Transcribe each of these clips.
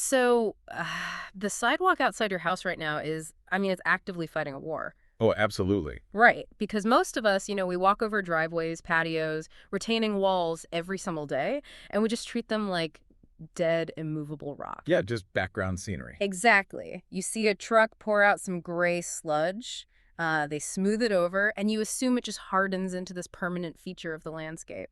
So, the sidewalk outside your house right now is, I mean, it's actively fighting a war. Oh, absolutely. Right. Because most of us, we walk over driveways, patios, retaining walls every single day, and we just treat them like dead, immovable rock. Yeah, just background scenery. Exactly. You see a truck pour out some gray sludge, they smooth it over, and you assume it just hardens into this permanent feature of the landscape.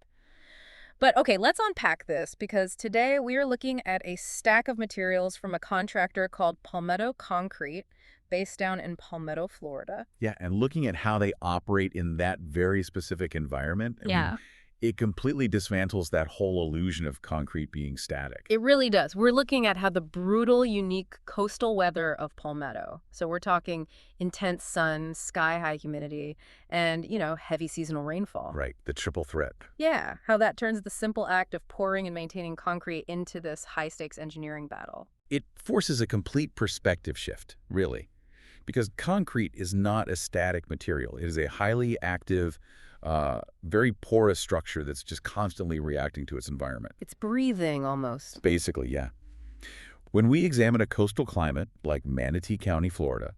But okay, let's unpack this because today we are looking at a stack of materials from a contractor called Palmetto Concrete, based down in Palmetto, Florida. Yeah, and looking at how they operate in that very specific environment, I mean, Yeah. it completely dismantles that whole illusion of concrete being static. It really does. We're looking at how the brutal, unique coastal weather of Palmetto. So we're talking intense sun, sky-high humidity, and, heavy seasonal rainfall. Right, the triple threat. Yeah, how that turns the simple act of pouring and maintaining concrete into this high-stakes engineering battle. It forces a complete perspective shift, really, because concrete is not a static material. It is a highly active, very porous structure that's just constantly reacting to its environment. It's breathing almost. Basically, yeah. When we examine a coastal climate like Manatee County, Florida,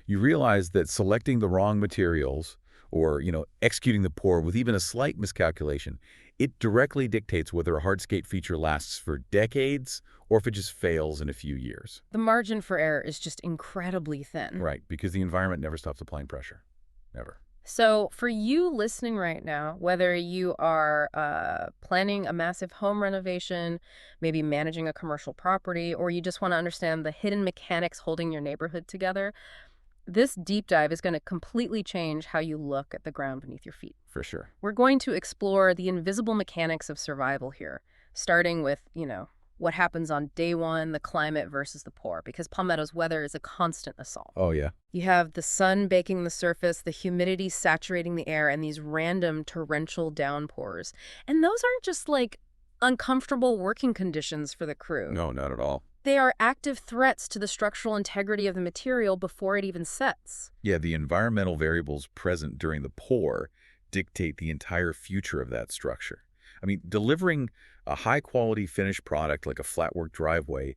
you realize that selecting the wrong materials or, executing the pour with even a slight miscalculation, it directly dictates whether a hardscape feature lasts for decades or if it just fails in a few years. The margin for error is just incredibly thin. Right, because the environment never stops applying pressure. Never. So for you listening right now, whether you are planning a massive home renovation, maybe managing a commercial property, or you just want to understand the hidden mechanics holding your neighborhood together, this deep dive is going to completely change how you look at the ground beneath your feet. For sure. We're going to explore the invisible mechanics of survival here, starting with, what happens on day one, the climate versus the pour, because Palmetto's weather is a constant assault. Oh, yeah. You have the sun baking the surface, the humidity saturating the air, and these random torrential downpours. And those aren't just like uncomfortable working conditions for the crew. No, not at all. They are active threats to the structural integrity of the material before it even sets. Yeah, the environmental variables present during the pour dictate the entire future of that structure. I mean, delivering a high-quality finished product like a flatwork driveway,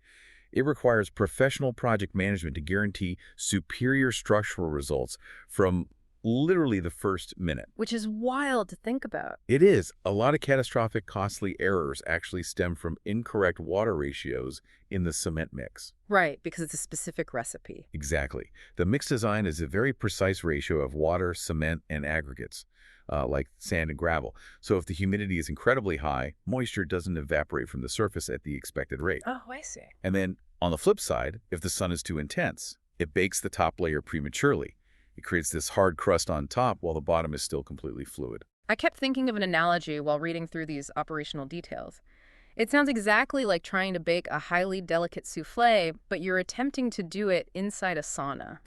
it requires professional project management to guarantee superior structural results from literally the first minute. Which is wild to think about. It is. A lot of catastrophic, costly errors actually stem from incorrect water ratios in the cement mix. Right, because it's a specific recipe. Exactly. The mix design is a very precise ratio of water, cement, and aggregates, like sand and gravel. So if the humidity is incredibly high, moisture doesn't evaporate from the surface at the expected rate. Oh, I see. And then, on the flip side, if the sun is too intense, it bakes the top layer prematurely. It creates this hard crust on top while the bottom is still completely fluid. I kept thinking of an analogy while reading through these operational details. It sounds exactly like trying to bake a highly delicate souffle, but you're attempting to do it inside a sauna.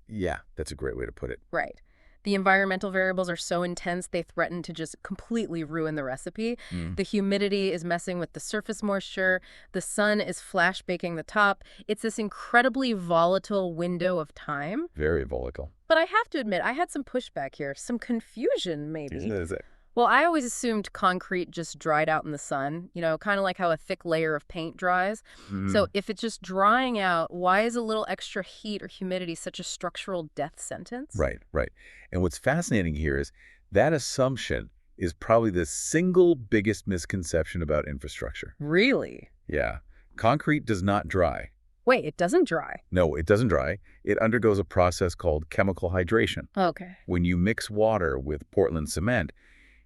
Yeah, that's a great way to put it. Right. The environmental variables are so intense they threaten to just completely ruin the recipe. Mm, The humidity is messing with the surface moisture. The sun is flash baking the top. It's this incredibly volatile window of time. very volatile. But I have to admit, I had some pushback here, some confusion maybe. Is it? Well, I always assumed concrete just dried out in the sun, kind of like how a thick layer of paint dries. So Mm, if it's just drying out, why is a little extra heat or humidity such a structural death sentence? right, right. And what's fascinating here is that assumption is probably the single biggest misconception about infrastructure. Really? Yeah. Concrete does not dry. Wait, it doesn't dry. No, it doesn't dry. It undergoes a process called chemical hydration. Okay. When you mix water with Portland cement,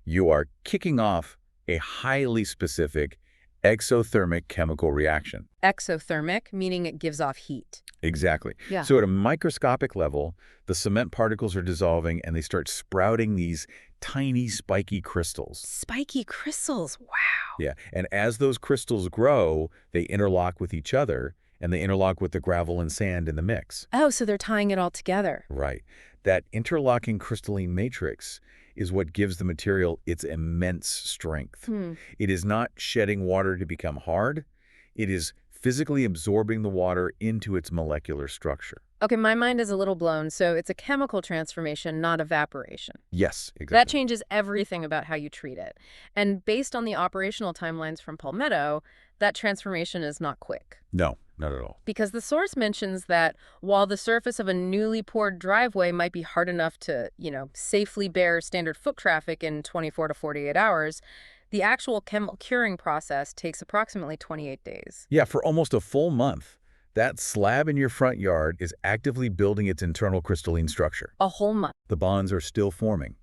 you are kicking off a highly specific exothermic chemical reaction. Exothermic, meaning it gives off heat. Exactly. Yeah. So at a microscopic level, the cement particles are dissolving and they start sprouting these tiny spiky crystals. Spiky crystals. Wow. Yeah, and as those crystals grow, they interlock with each other and they interlock with the gravel and sand in the mix. Oh, so they're tying it all together. Right. That interlocking crystalline matrix is what gives the material its immense strength. It is not shedding water to become hard. It is physically absorbing the water into its molecular structure. Okay, my mind is a little blown. So it's a chemical transformation, not evaporation. Yes, That exactly. changes everything about how you treat it. And based on the operational timelines from Palmetto, that transformation is not quick. No, not at all. Because the source mentions that while the surface of a newly poured driveway might be hard enough to, safely bear standard foot traffic in 24 to 48 hours, the actual chemical curing process takes approximately 28 days. Yeah, for almost a full month, that slab in your front yard is actively building its internal crystalline structure. A whole month. The bonds are still forming.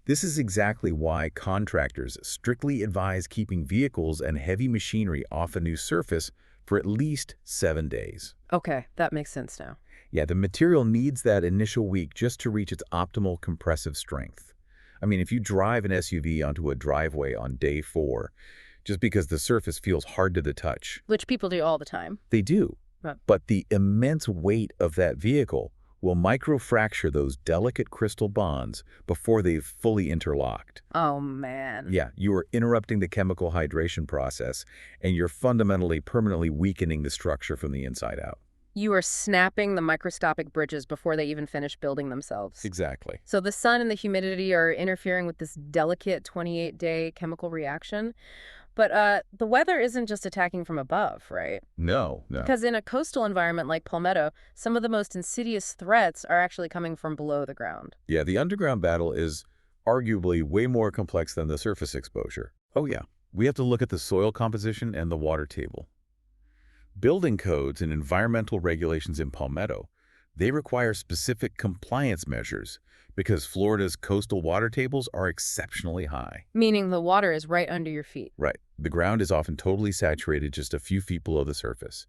This is exactly why contractors strictly advise keeping vehicles and heavy machinery off a new surface for at least 7 days. Okay, that makes sense now. Yeah, the material needs that initial week just to reach its optimal compressive strength. I mean, if you drive an SUV onto a driveway on day 4, just because the surface feels hard to the touch, Which people do all the time. they do. Right. But the immense weight of that vehicle will microfracture those delicate crystal bonds before they've fully interlocked. Oh, man. Yeah, you are interrupting the chemical hydration process, and you're fundamentally, permanently weakening the structure from the inside out. You are snapping the microscopic bridges before they even finish building themselves. Exactly. So the sun and the humidity are interfering with this delicate 28-day chemical reaction. But the weather isn't just attacking from above, right? No. Because in a coastal environment like Palmetto, some of the most insidious threats are actually coming from below the ground. Yeah, the underground battle is arguably way more complex than the surface exposure. Oh yeah, we have to look at the soil composition and the water table. Building codes and environmental regulations in Palmetto, they require specific compliance measures because Florida's coastal water tables are exceptionally high. Meaning the water is right under your feet. Right. The ground is often totally saturated just a few feet below the surface.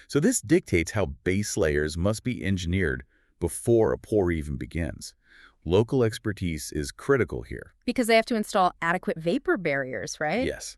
So this dictates how base layers must be engineered before a pour even begins. Local expertise is critical here. Because they have to install adequate vapor barriers, right? Yes.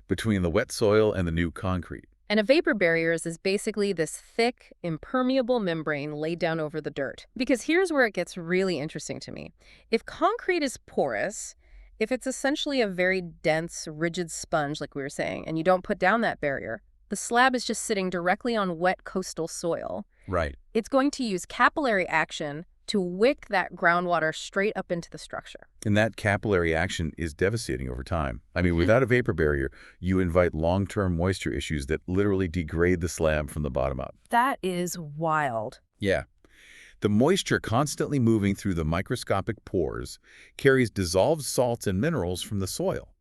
Between the wet soil and the new concrete. And a vapor barrier is basically this thick, impermeable membrane laid down over the dirt. Because here's where it gets really interesting to me. If concrete is porous, if it's essentially a very dense, rigid sponge, like we were saying, and you don't put down that barrier, the slab is just sitting directly on wet coastal soil. Right. It's going to use capillary action to wick that groundwater straight up into the structure. And that capillary action is devastating over time. I mean, without a vapor barrier, you invite long-term moisture issues that literally degrade the slab from the bottom up. That is wild. Yeah. The moisture constantly moving through the microscopic pores carries dissolved salts and minerals from the soil.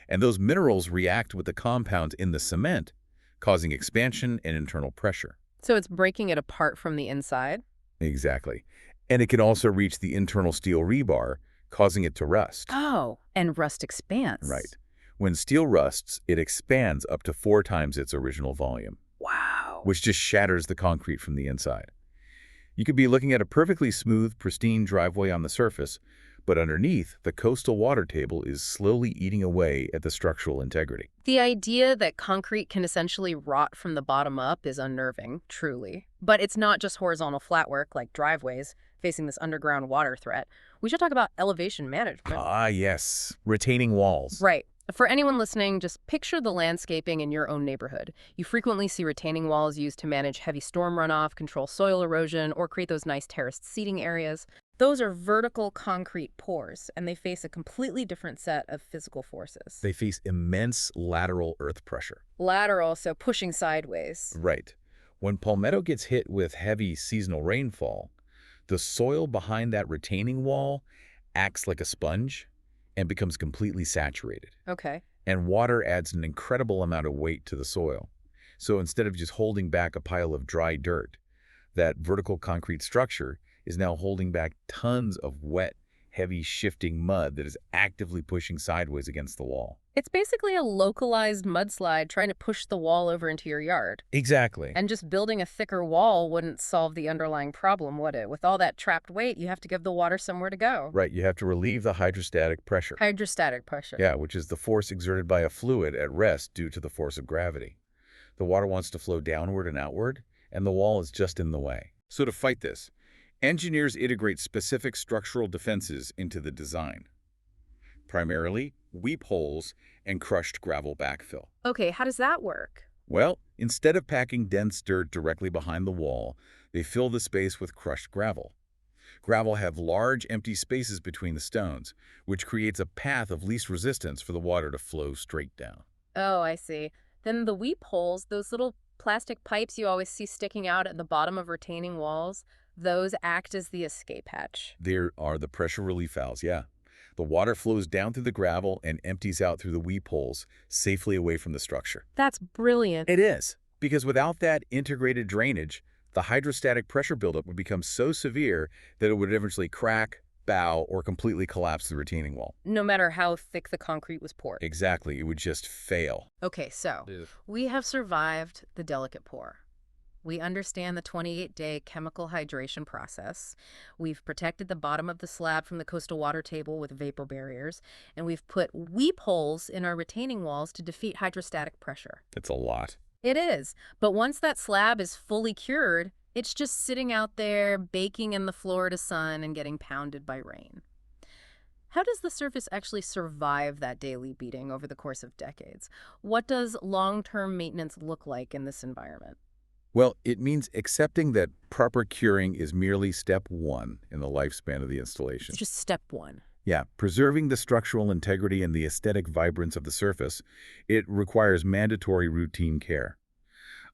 And those minerals react with the compounds in the cement, causing expansion and internal pressure. So it's breaking it apart from the inside? Exactly. And it can also reach the internal steel rebar, causing it to rust. Oh, and rust expands. Right. When steel rusts, it expands up to 4 times its original volume. Wow. Which just shatters the concrete from the inside. You could be looking at a perfectly smooth, pristine driveway on the surface, but underneath, the coastal water table is slowly eating away at the structural integrity. The idea that concrete can essentially rot from the bottom up is unnerving, truly. But it's not just horizontal flatwork like driveways facing this underground water threat. We should talk about elevation management. Ah, yes. Retaining walls. Right. For anyone listening, just picture the landscaping in your own neighborhood. You frequently see retaining walls used to manage heavy storm runoff, control soil erosion, or create those nice terraced seating areas. Those are vertical concrete pours, and they face a completely different set of physical forces. They face immense lateral earth pressure. Lateral, so pushing sideways. Right. When Palmetto gets hit with heavy seasonal rainfall, the soil behind that retaining wall acts like a sponge and becomes completely saturated. Okay. And water adds an incredible amount of weight to the soil. So instead of just holding back a pile of dry dirt, that vertical concrete structure is now holding back tons of wet, heavy, shifting mud that is actively pushing sideways against the wall. It's basically a localized mudslide trying to push the wall over into your yard. Exactly. And just building a thicker wall wouldn't solve the underlying problem, would it? With all that trapped weight, you have to give the water somewhere to go. Right, you have to relieve the hydrostatic pressure. Hydrostatic pressure. Yeah, which is the force exerted by a fluid at rest due to the force of gravity. The water wants to flow downward and outward, and the wall is just in the way. So to fight this, engineers integrate specific structural defenses into the design. Primarily, weep holes and crushed gravel backfill. Okay, how does that work? Well, instead of packing dense dirt directly behind the wall, they fill the space with crushed gravel. Gravel have large empty spaces between the stones, which creates a path of least resistance for the water to flow straight down. Oh, I see. Then the weep holes, those little plastic pipes you always see sticking out at the bottom of retaining walls, those act as the escape hatch. There are the pressure relief valves, yeah. The water flows down through the gravel and empties out through the weep holes, safely away from the structure. That's brilliant. It is, because without that integrated drainage, the hydrostatic pressure buildup would become so severe that it would eventually crack, bow, or completely collapse the retaining wall. No matter how thick the concrete was poured. Exactly, it would just fail. Okay, so Ugh. we have survived the delicate pour. We understand the 28-day chemical hydration process. We've protected the bottom of the slab from the coastal water table with vapor barriers, and we've put weep holes in our retaining walls to defeat hydrostatic pressure. It's a lot. It is, but once that slab is fully cured, it's just sitting out there, baking in the Florida sun and getting pounded by rain. How does the surface actually survive that daily beating over the course of decades? What does long-term maintenance look like in this environment? Well, it means accepting that proper curing is merely step one in the lifespan of the installation. It's just step one. Yeah, preserving the structural integrity and the aesthetic vibrance of the surface, it requires mandatory routine care.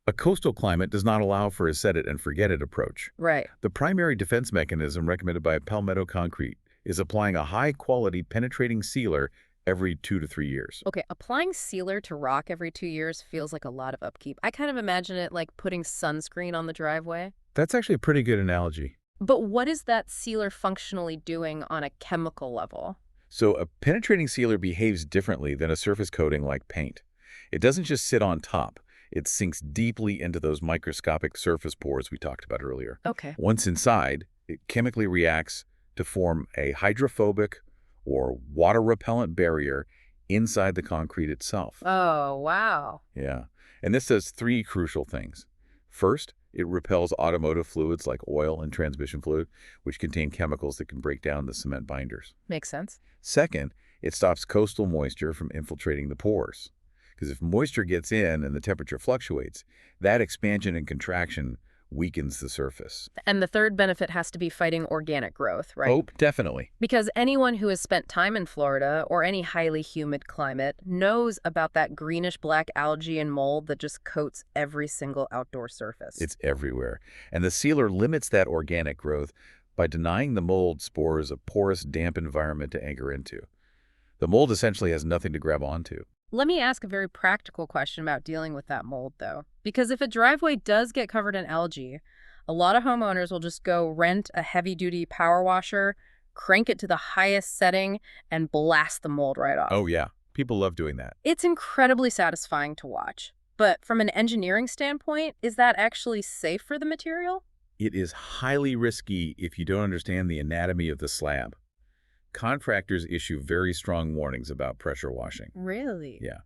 A coastal climate does not allow for a set-it-and-forget-it approach. Right. The primary defense mechanism recommended by Palmetto Concrete is applying a high-quality penetrating sealer every 2 to 3 years. Okay, applying sealer to rock every 2 years feels like a lot of upkeep. I kind of imagine it like putting sunscreen on the driveway. That's actually a pretty good analogy. But what is that sealer functionally doing on a chemical level? So a penetrating sealer behaves differently than a surface coating like paint. It doesn't just sit on top. It sinks deeply into those microscopic surface pores we talked about earlier. Okay. Once inside, it chemically reacts to form a hydrophobic or water-repellent barrier inside the concrete itself. Oh, wow. Yeah. And this does 3 crucial things. First, it repels automotive fluids like oil and transmission fluid, which contain chemicals that can break down the cement binders. Makes sense. Second, it stops coastal moisture from infiltrating the pores. Because if moisture gets in and the temperature fluctuates, that expansion and contraction weakens the surface. And the third benefit has to be fighting organic growth, right? Oh, definitely. Because anyone who has spent time in Florida or any highly humid climate knows about that greenish-black algae and mold that just coats every single outdoor surface. It's everywhere. And the sealer limits that organic growth by denying the mold spores a porous, damp environment to anchor into. The mold essentially has nothing to grab onto. Let me ask a very practical question about dealing with that mold, though. Because if a driveway does get covered in algae, a lot of homeowners will just go rent a heavy-duty power washer, crank it to the highest setting, and blast the mold right off. Oh, yeah. People love doing that. It's incredibly satisfying to watch. But from an engineering standpoint, is that actually safe for the material? It is highly risky if you don't understand the anatomy of the slab. Contractors issue very strong warnings about pressure washing. Really? Yeah.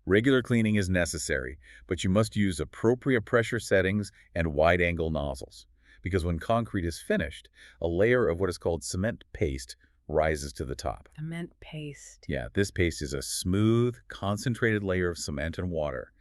Regular cleaning is necessary, but you must use appropriate pressure settings and wide-angle nozzles. Because when concrete is finished, a layer of what is called cement paste rises to the top. Cement paste. Yeah, this paste is a smooth, concentrated layer of cement and water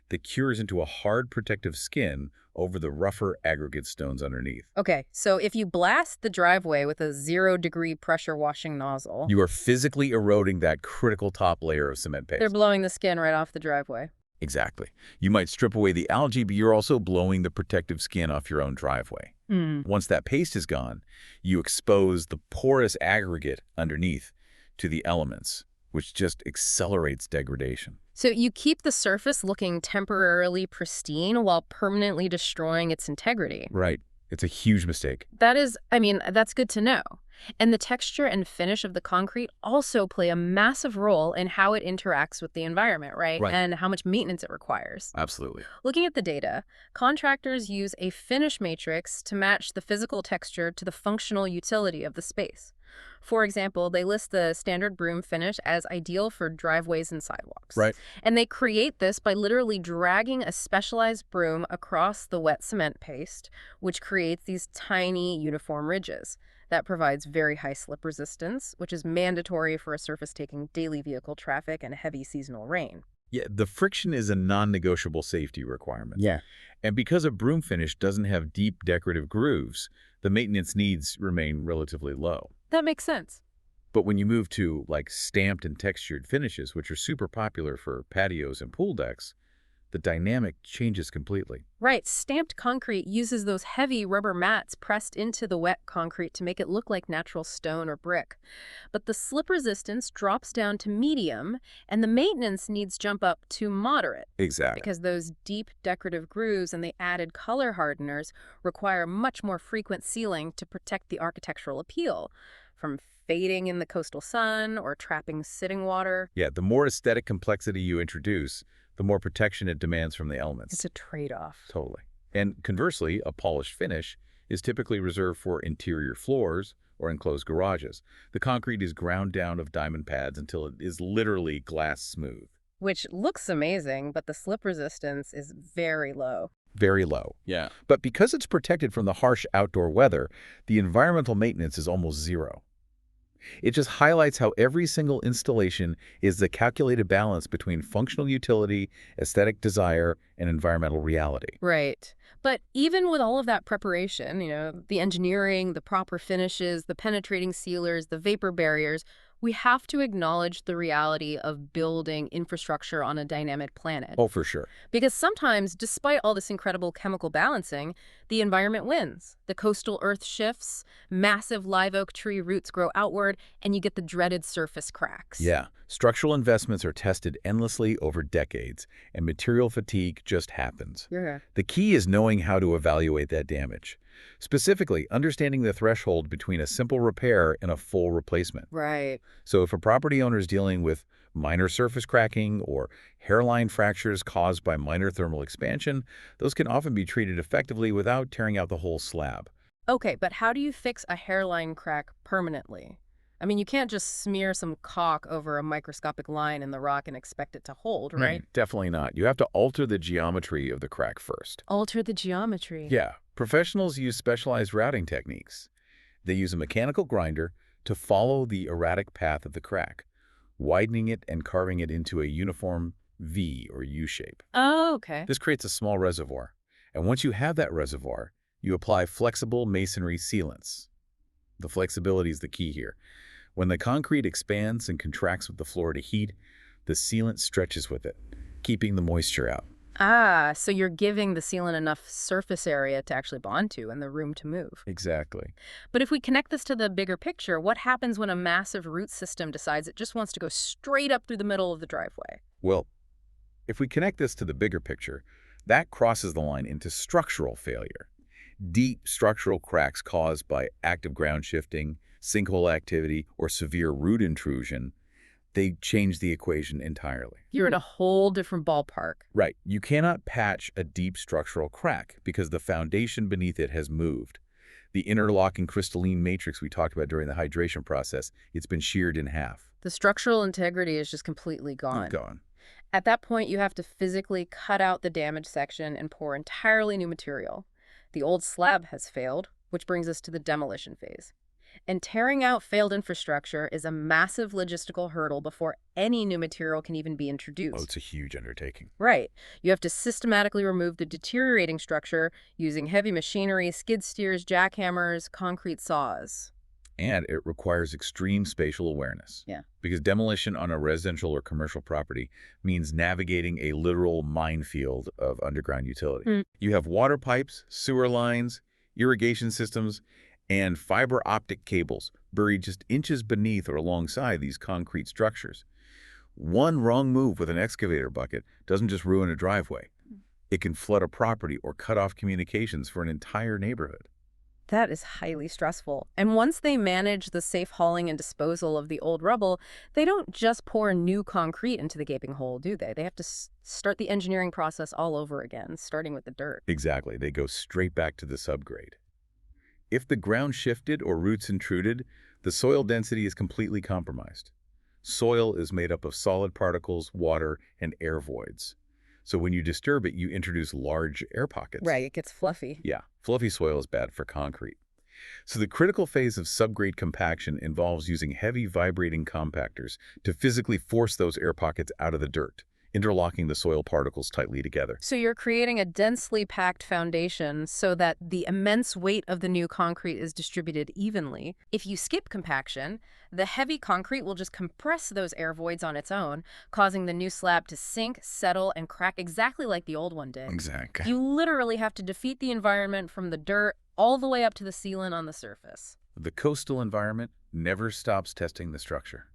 that cures into a hard protective skin over the rougher aggregate stones underneath. Okay, so if you blast the driveway with a 0-degree pressure washing nozzle, You are physically eroding that critical top layer of cement paste. they're blowing the skin right off the driveway. Exactly. You might strip away the algae, but you're also blowing the protective skin off your own driveway. Once that paste is gone, you expose the porous aggregate underneath to the elements, which just accelerates degradation. So you keep the surface looking temporarily pristine while permanently destroying its integrity. Right. It's a huge mistake. That's good to know. And the texture and finish of the concrete also play a massive role in how it interacts with the environment, right? Right. And how much maintenance it requires. Absolutely. Looking at the data, contractors use a finish matrix to match the physical texture to the functional utility of the space. For example, they list the standard broom finish as ideal for driveways and sidewalks. Right. And they create this by literally dragging a specialized broom across the wet cement paste, which creates these tiny uniform ridges. That provides very high slip resistance, which is mandatory for a surface taking daily vehicle traffic and heavy seasonal rain. Yeah, the friction is a non-negotiable safety requirement. Yeah. And because a broom finish doesn't have deep decorative grooves, the maintenance needs remain relatively low. That makes sense. But when you move to, like, stamped and textured finishes, which are super popular for patios and pool decks, the dynamic changes completely. Right, stamped concrete uses those heavy rubber mats pressed into the wet concrete to make it look like natural stone or brick. But the slip resistance drops down to medium, and the maintenance needs jump up to moderate Exactly. because those deep decorative grooves and the added color hardeners require much more frequent sealing to protect the architectural appeal from fading in the coastal sun or trapping sitting water. Yeah, the more aesthetic complexity you introduce, the more protection it demands from the It's elements. a trade-off. Totally. And conversely, a polished finish is typically reserved for interior floors or enclosed garages. The concrete is ground down of diamond pads until it is literally glass smooth. Which looks amazing, but the slip resistance is very low. Very low. Yeah. But because it's protected from the harsh outdoor weather, the environmental maintenance is almost zero. It just highlights how every single installation is the calculated balance between functional utility, aesthetic desire, and environmental reality. Right. But even with all of that preparation, the engineering, the proper finishes, the penetrating sealers, the vapor barriers, we have to acknowledge the reality of building infrastructure on a dynamic planet. Oh, for sure. Because sometimes, despite all this incredible chemical balancing, the environment wins. The coastal earth shifts, massive live oak tree roots grow outward, and you get the dreaded surface cracks. Yeah. Structural investments are tested endlessly over decades, and material fatigue just happens. Yeah. The key is knowing how to evaluate that damage. Specifically, understanding the threshold between a simple repair and a full replacement. Right. So if a property owner is dealing with minor surface cracking or hairline fractures caused by minor thermal expansion, those can often be treated effectively without tearing out the whole slab. Okay, but how do you fix a hairline crack permanently? I mean, you can't just smear some caulk over a microscopic line in the rock and expect it to hold, right? Definitely not. You have to alter the geometry of the crack first. Alter the geometry. Yeah, professionals use specialized routing techniques. They use a mechanical grinder to follow the erratic path of the crack, widening it and carving it into a uniform V or U shape. Oh, okay. This creates a small reservoir, and once you have that reservoir, you apply flexible masonry sealants. The flexibility is the key here. When the concrete expands and contracts with the floor to heat, the sealant stretches with it, keeping the moisture out. Ah, so you're giving the sealant enough surface area to actually bond to and the room to move. Exactly. But if we connect this to the bigger picture, what happens when a massive root system decides it just wants to go straight up through the middle of the driveway? Well, if we connect this to the bigger picture, that crosses the line into structural failure. Deep structural cracks caused by active ground shifting, sinkhole activity, or severe root intrusion, they change the equation entirely. You're in a whole different ballpark. Right. You cannot patch a deep structural crack because the foundation beneath it has moved. The interlocking crystalline matrix we talked about during the hydration process, it's been sheared in half. The structural integrity is just completely gone. Gone. At that point, you have to physically cut out the damaged section and pour entirely new material. The old slab has failed, which brings us to the demolition phase. And tearing out failed infrastructure is a massive logistical hurdle before any new material can even be introduced. Oh, it's a huge undertaking. Right. You have to systematically remove the deteriorating structure using heavy machinery, skid steers, jackhammers, concrete saws. And it requires extreme spatial awareness. Yeah. Because demolition on a residential or commercial property means navigating a literal minefield of underground utility. You have water pipes, sewer lines, irrigation systems, and fiber optic cables buried just inches beneath or alongside these concrete structures. One wrong move with an excavator bucket doesn't just ruin a driveway. It can flood a property or cut off communications for an entire neighborhood. That is highly stressful. And once they manage the safe hauling and disposal of the old rubble, they don't just pour new concrete into the gaping hole, do they? They have to start the engineering process all over again, starting with the dirt. Exactly. They go straight back to the subgrade. If the ground shifted or roots intruded, the soil density is completely compromised. Soil is made up of solid particles, water, and air voids. So when you disturb it, you introduce large air pockets. Right, it gets fluffy. Yeah, fluffy soil is bad for concrete. So the critical phase of subgrade compaction involves using heavy vibrating compactors to physically force those air pockets out of the dirt interlocking the soil particles tightly together. So you're creating a densely packed foundation so that the immense weight of the new concrete is distributed evenly. If you skip compaction, the heavy concrete will just compress those air voids on its own, causing the new slab to sink, settle, and crack exactly like the old one did. Exactly. You literally have to defeat the environment from the dirt all the way up to the sealant on the surface. The coastal environment never stops testing the structure.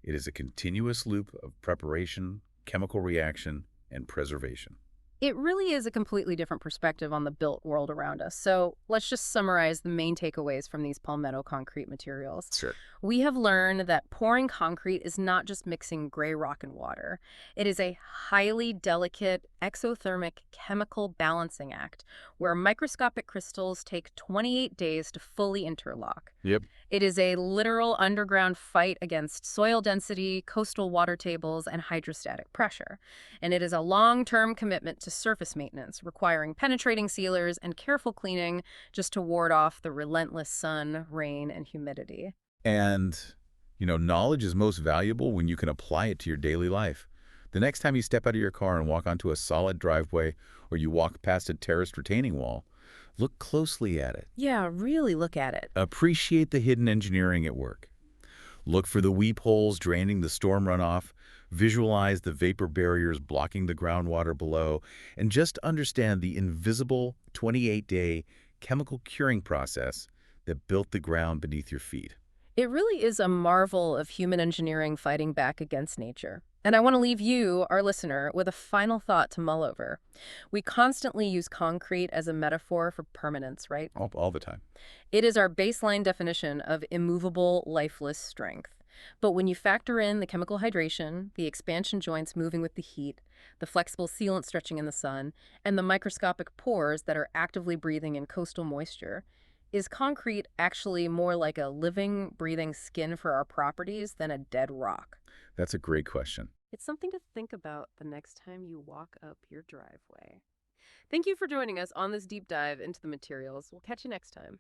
It is a continuous loop of preparation, chemical reaction, and preservation. It really is a completely different perspective on the built world around us. So let's just summarize the main takeaways from these Palmetto concrete materials. Sure. We have learned that pouring concrete is not just mixing gray rock and water. It is a highly delicate exothermic chemical balancing act where microscopic crystals take 28 days to fully interlock. Yep. It is a literal underground fight against soil density, coastal water tables, and hydrostatic pressure. And it is a long-term commitment to surface maintenance, requiring penetrating sealers and careful cleaning just to ward off the relentless sun, rain, and humidity. And, knowledge is most valuable when you can apply it to your daily life. The next time you step out of your car and walk onto a solid driveway or you walk past a terraced retaining wall, look closely at it. Yeah, really look at it. Appreciate the hidden engineering at work. Look for the weep holes draining the storm runoff, visualize the vapor barriers blocking the groundwater below, and just understand the invisible 28-day chemical curing process that built the ground beneath your feet. It really is a marvel of human engineering fighting back against nature. And I want to leave you, our listener, with a final thought to mull over. We constantly use concrete as a metaphor for permanence, right? All the time. It is our baseline definition of immovable, lifeless strength. But when you factor in the chemical hydration, the expansion joints moving with the heat, the flexible sealant stretching in the sun, and the microscopic pores that are actively breathing in coastal moisture, is concrete actually more like a living, breathing skin for our properties than a dead rock? That's a great question. It's something to think about the next time you walk up your driveway. Thank you for joining us on this deep dive into the materials. We'll catch you next time.